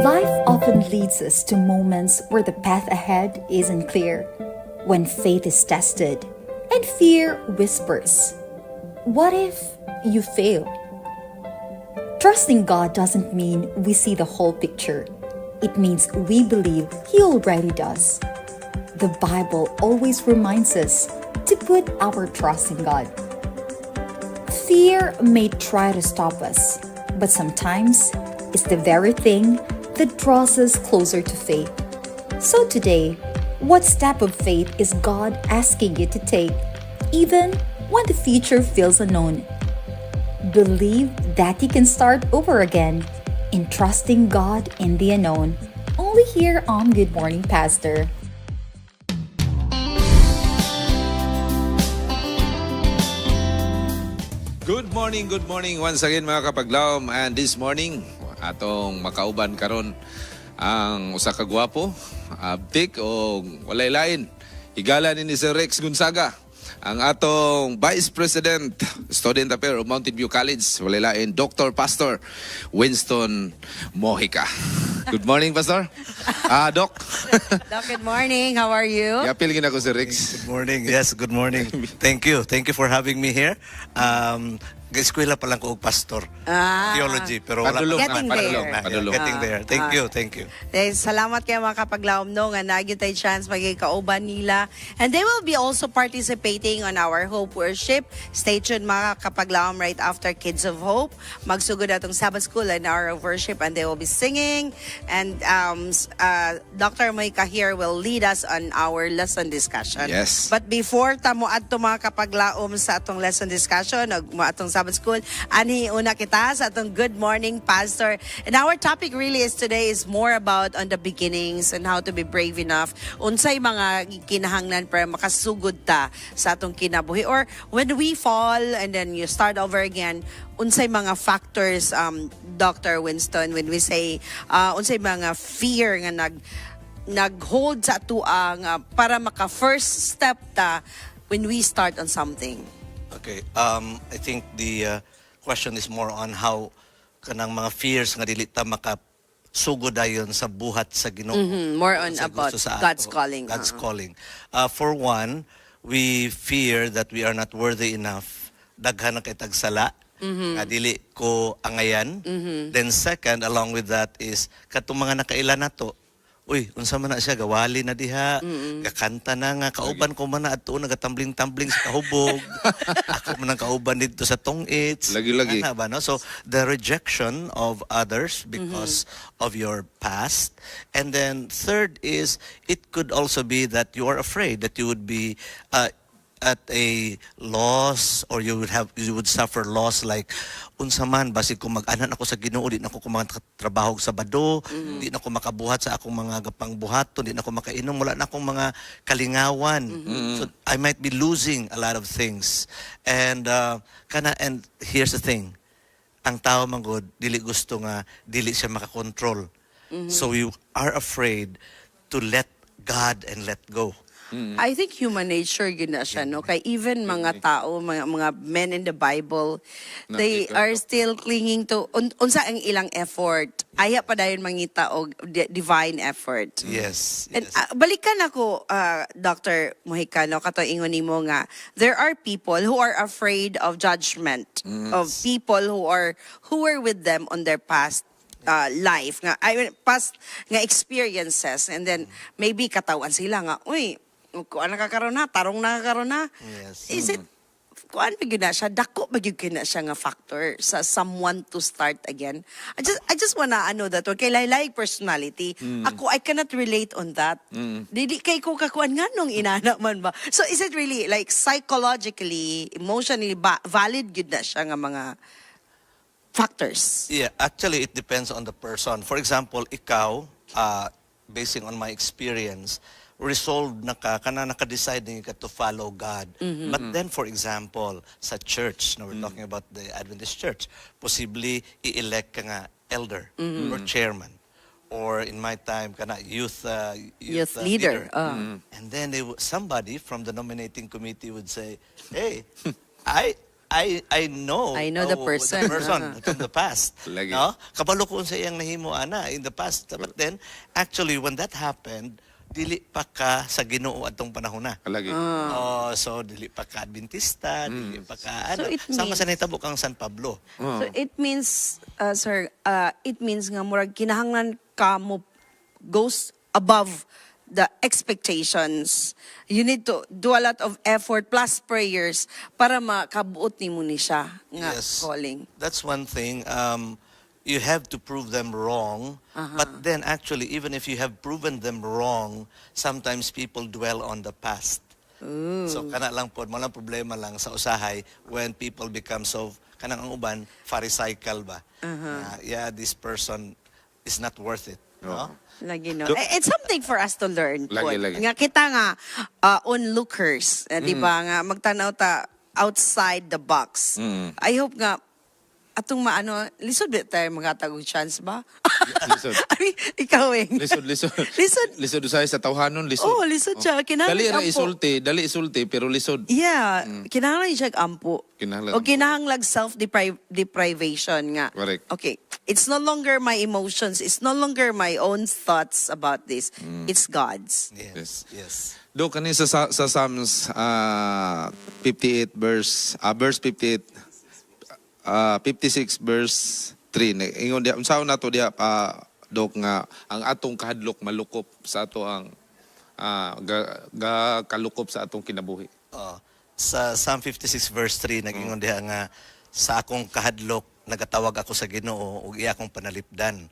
Life often leads us to moments where the path ahead isn't clear, when faith is tested and fear whispers, "What if you fail?" Trusting God doesn't mean we see the whole picture. It means we believe He already does. The Bible always reminds us to put our trust in God. Fear may try to stop us, but sometimes it's the very thing that draws us closer to faith. So today, what step of faith is God asking you to take, even when the future feels unknown? Believe that you can start over again in trusting God in the unknown. Only here on Good Morning Pastor. Good morning once again mga kapaglaom. And this morning, atong makauban karon ang usa ka gwapo, abtik o walay lain. Higala ni Sir Rex Gonzaga, ang atong Vice President, Student Affairs of Mountain View College, walay lain, Dr. Pastor Winston Mojica. Good morning, Pastor. Doc. Doc, good morning. How are you? Yapil gina ko si Rex. Good morning. Yes, good morning. Thank you. Thank you for having me here. Eskwela pa lang ko og pastor. Theology. Pero wala Padulong Getting na, there. padulong. Getting there. Thank you. Thank you. Salamat kayo mga kapaglaom no nga nagyud tay chance magikauban nila. And they will be also participating on our Hope Worship. Stay tuned mga kapaglaom right after Kids of Hope. Magsugod atong Sabbath School and Hour of Worship and they will be singing. And Dr. Mojica here will lead us on our lesson discussion. Yes. But before tamo adto mga kapaglaom sa atong lesson discussion ug atong Sabbath School, ani una kita sa atong Good Morning Pastor. And our topic really is today is more about on the beginnings and how to be brave enough. Unsay mga kinahanglan para makasugod ta sa atong kinabuhi, or when we fall and then you start over again, unsay mga factors, Dr. Winston, when we say unsay mga fear nga nag-hold sa atuang para maka first step ta when we start on something. Okay. I think the question is more on how kanang mga fears nga dili ta makasugod dayon sa buhat sa Ginoo. More on Sa about gusto sa God's ato. calling. God's calling. For one, we fear that we are not worthy enough. Daghan na kay tagsala. Nga dili ko angayan. Then second, along with that is katong mga nakaila nato. Uy, unsa man na siya, gawali na diha, kakanta na nga, kauban ko man na at nagatambling-tambling sa kahubog. Ako man ang kauban dito sa tongits. Lagi-lagi. Ano ba, no? So, the rejection of others because of your past. And then third is, it could also be that you are afraid that you would be at a loss, or you would suffer loss, like unsa man basig kung mag-anan ako sa Ginoo, di na ako trabaho sa bado, di na ako makabuhat sa akong mga gapang buhaton, di na ako makainom, wala na akong mga kalingawan. So I might be losing a lot of things. And and here's the thing, ang tao man gud dili gusto nga dili siya makakontrol. So you are afraid to let God and let go. I think human nature yun na siya, no? Kaya even mga tao, mga men in the Bible, they are still clinging to, unsa ang ilang effort. Aya pa dayon mangita og divine effort. Yes. And balikan ako, Dr. Mojica, no? Kato ingon nimo nga, there are people who are afraid of judgment, of people who were with them on their past life, nga, past nga experiences, and then maybe katawan sila nga, uy, kuan nakakaroon na, tarong nakakaroon na. Yes. Is it, kuan ba yun na siya, dako ba yun na siya nga factor sa someone to start again? I just wanna that one, kay laylay personality. Ako, I cannot relate on that. Dili kay ko kakuan nga nung inana man ba? So is it really like psychologically, emotionally, valid yun na siya nga mga factors? Yeah, actually, it depends on the person. For example, ikaw, basing on my experience, resolved na naka-decide ka to follow God. But then, for example, sa church, now we're talking about the Adventist church, possibly i-elect ka nga elder or chairman. Or in my time, youth Leader. And then somebody from the nominating committee would say, hey, I know the person. from the past. Lagi. No? Kabalo ko sa iyang nahimo ana in the past. But then actually when that happened, dili pa ka sa Ginoo atong panahon na. Kalagi. Oh, so dili pa ka Adventista, dili pa ka So ano. it Sama means- sa nahitabo kang San Pablo. So it means, sir, it means nga murag kinahanglan ka mo goes above the expectations. You need to do a lot of effort plus prayers para makabuot nimo ni siya nga Yes. calling. That's one thing. You have to prove them wrong. But then actually, even if you have proven them wrong, sometimes people dwell on the past. So kana lang po, malang problema lang sa usahay when people become so, kanang ang uban, pharisaical ba? Yeah, this person is not worth it. No? Lagi no. So- It's something for us to learn. Lagi, po. lagi. Nga kita nga onlookers, di ba nga magtanaw ta outside the box. I hope nga atong maano lisod ba tayo magatagong chance ba? Lisod. I mean, ikaw Lisod. Lisod. Lisod usay sa tawhanon, lisod. Oh, lisod siya. Kinahanglan Dali ra ampo. dali isulti, pero lisod. Yeah, kinahanglan siya ampo. Kinahanglan O ampo. kinahanglan self-deprivation nga. Correct. Okay, it's no longer my emotions. It's no longer my own thoughts about this. It's God's. Yes. Yes. Do kanin sa Psalms 58 verse 58 56 verse 3 ingon dia unsaon nato dia dok nga ang atong kahadlok malukop sa ato ang kalukop sa atong kinabuhi. Sa Psalm 56 verse 3, nag-ingon diha nga, sa akong kahadlok, nagatawag ako sa Ginoo ug iya akong panalipdan.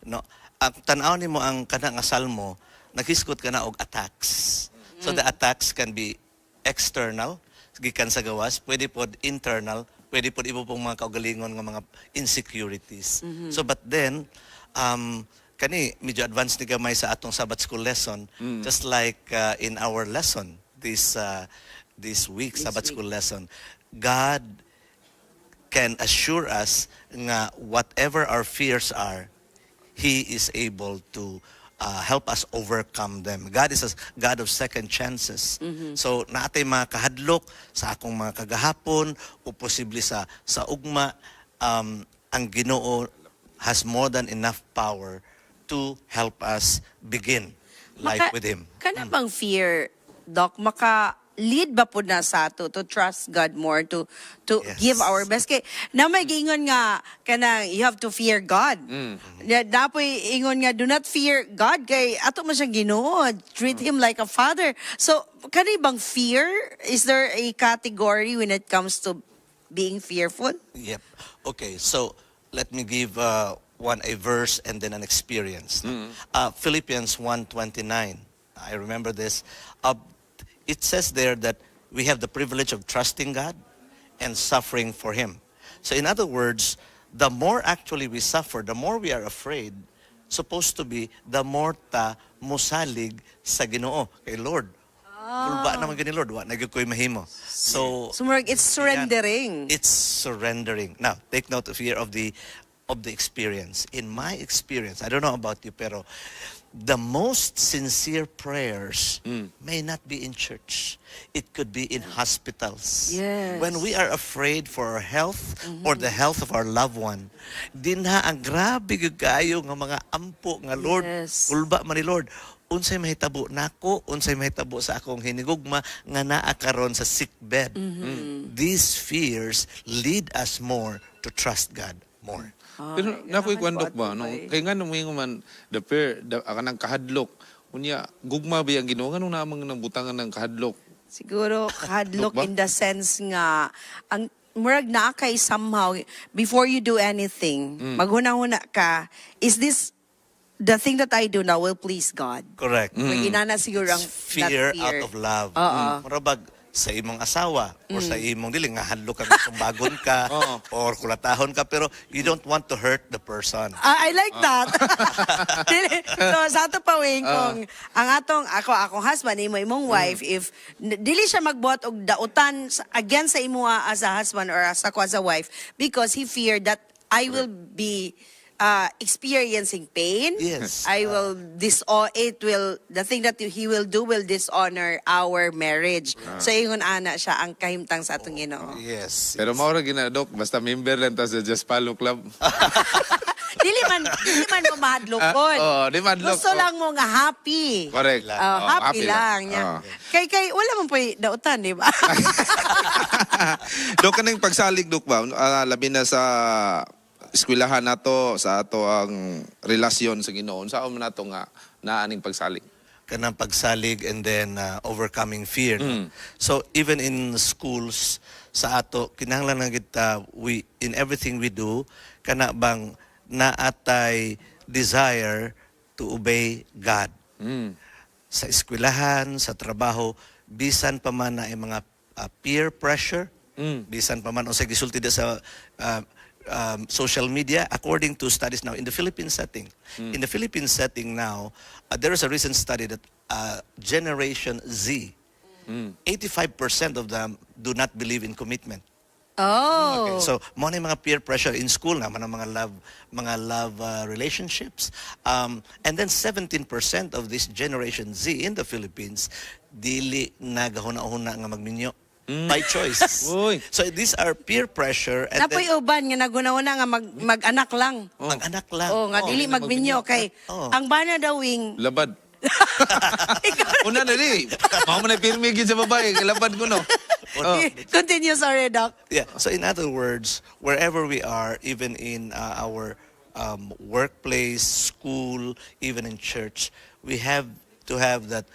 No, ang tan-aw nimo ang kana nga salmo, naghiskot ka na og attacks. So the attacks can be external, gikan sa gawas, pwede pod internal, pwede pod ibo pong mga kaugalingon nga mga insecurities. So but then kani medyo advanced ni gamay sa atong Sabbath school lesson, just like in our lesson this week Sabbath school lesson, God can assure us nga whatever our fears are, He is able to help us overcome them. God is a God of second chances. So naatay mga kahadlok sa akong mga kagahapon o posible sa ugma, ang Ginoo has more than enough power to help us begin life with Him. Kana bang fear, Doc, lead ba po na sa to trust God more, to Yes. give our best? Kay na may giingon nga kanang you have to fear God. Dapoy ingon nga do not fear God kay ato man siyang Ginoo, treat Him like a father. So kani bang fear, is there a category when it comes to being fearful? Yep. Okay, so let me give a verse and then an experience. Philippians 1:29. I remember this. It says there that we have the privilege of trusting God and suffering for Him. So in other words, the more actually we suffer, the more we are afraid, supposed to be, the more ta musalig sa Ginoo. Kay Lord, ulba naman gani Lord, wa na gyud ko'y mahimo. So Sumurag, it's surrendering. it's surrendering. Now, take note of here of the experience. In my experience, I don't know about you, pero the most sincere prayers may not be in church. It could be in hospitals. Yes. When we are afraid for our health or the health of our loved one, dinha ang grabe gyud kaayo nga mga ampo nga Lord, Yes. ulba man ni Lord. Unsay mahitabo nako, unsay mahitabo sa akong hinigugma nga naa karon sa sick bed. These fears lead us more to trust God more. Pero nakoy kwandok ba no Ay. kay ngano mo man the fear kanang kahadlok unya gugma ba ang Ginoo nganong namang nang butangan ng kahadlok. Siguro kahadlok Ba? in the sense nga ang murag na kay somehow before you do anything, maghuna-huna ka, is this the thing that I do now will please God? Correct. Kaya inana siguro ang Fear that out of love. Oo. Marabag sa imong asawa or sa imong dili nga hadlok ka sumbagon ka or kulatahon ka pero you don't want to hurt the person. I like that. So sa ato pa wing kung ang akong husband imong wife, if dili siya magbuhat og dautan against sa imo as a husband or as ako as a wife because he feared that I will be experiencing pain. Yes. I will the thing that he will do will dishonor our marriage. So ingon ana siya ang kahimtang sa atong Ginoo. Yes. Pero maura ginadok, basta member lang ta sa Just Follow Club. Dili man mo mahadlokon. Di madlok. Gusto lang mo nga happy. Correct. Happy lang. Yeah. Kay wala man po dautan, di ba? Dok, kanang pagsalig, Dok, ba? Labi na sa eskwelahan nato, sa ato ang relasyon sa Ginoo. Saan mo nato nga naaning pagsalig? Kanang pagsalig and then overcoming fear. No? So even in schools sa ato kinahanglan na kita in everything we do kana bang naatay desire to obey God. Sa eskwelahan, sa trabaho, bisan pa man na mga peer pressure, bisan pa man o sa gisulti sa social media, according to studies now in the Philippine setting. In the Philippine setting now, there is a recent study that Generation Z, 85% of them do not believe in commitment. Oh. Okay, so mo na yung mga peer pressure in school naman ang mga love relationships. And then 17% of this Generation Z in the Philippines dili nagahuna-huna nga magminyo by choice. Uy. So these are peer pressure and Napoy uban nga naguna-una nga mag-anak lang. mag-anak lang. Oh, nga dili magminyo kay ang bana dawing Labad. Una na di. Mao man na pirmi gid sa babae, labad ko no. Continue, sorry, Doc. Yeah. So in other words, wherever we are, even in our workplace, school, even in church, we have to have that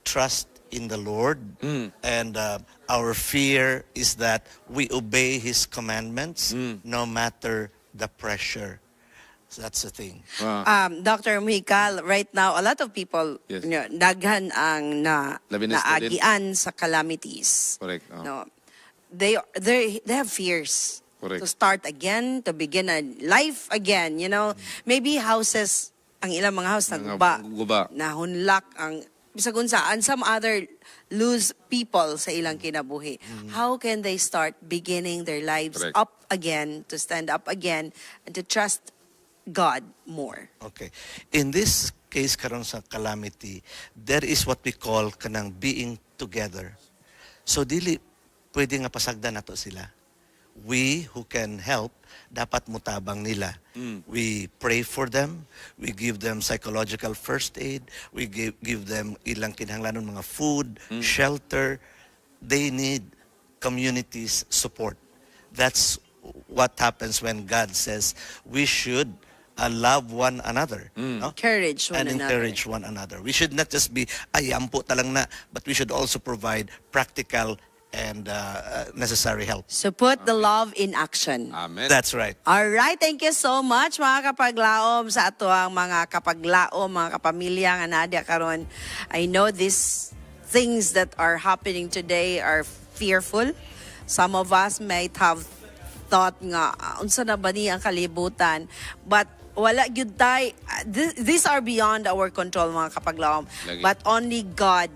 trust in the Lord. And our fear is that we obey His commandments no matter the pressure. So that's the thing. Dr. Michael, right now, a lot of people, Yes. daghan ang Labi na student. naagian sa calamities. Correct. No, they have fears Correct. to start again, to begin a life again. Maybe houses, ang ilang mga house Guba. naguba, nahunlak ang bisag unsaan, some other lose people sa ilang kinabuhi. How can they start beginning their lives Correct. up again, to stand up again, and to trust God more? Okay. In this case karon sa calamity, there is what we call kanang being together. So dili pwede nga pasagdan nato sila. We who can help dapat mutabang nila. We pray for them, we give them psychological first aid, we give them ilang kinahanglanon mga food, shelter. They need community's support. That's what happens when God says we should love one another. No? Encourage one And another. encourage one another. We should not just be, ay, ampo talang na, but we should also provide practical and necessary help. So put the love in action. Amen. That's right. All right, thank you so much mga kapaglaom sa ato ang mga kapaglaom, mga kapamilya nga nadia karon. I know these things that are happening today are fearful. Some of us might have thought nga unsa na ba ni ang kalibutan, but wala gyud tay. These are beyond our control mga kapaglaom. Lagi. But only God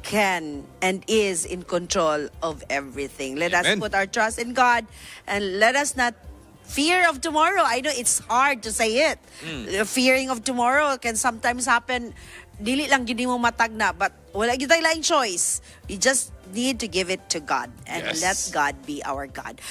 can and is in control of everything. Let us Amen. put our trust in God and let us not fear of tomorrow. I know it's hard to say it. The fearing of tomorrow can sometimes happen. Dili lang gid mo matag na, but wala gyud tay laing choice. We just need to give it to God and Yes. let God be our God.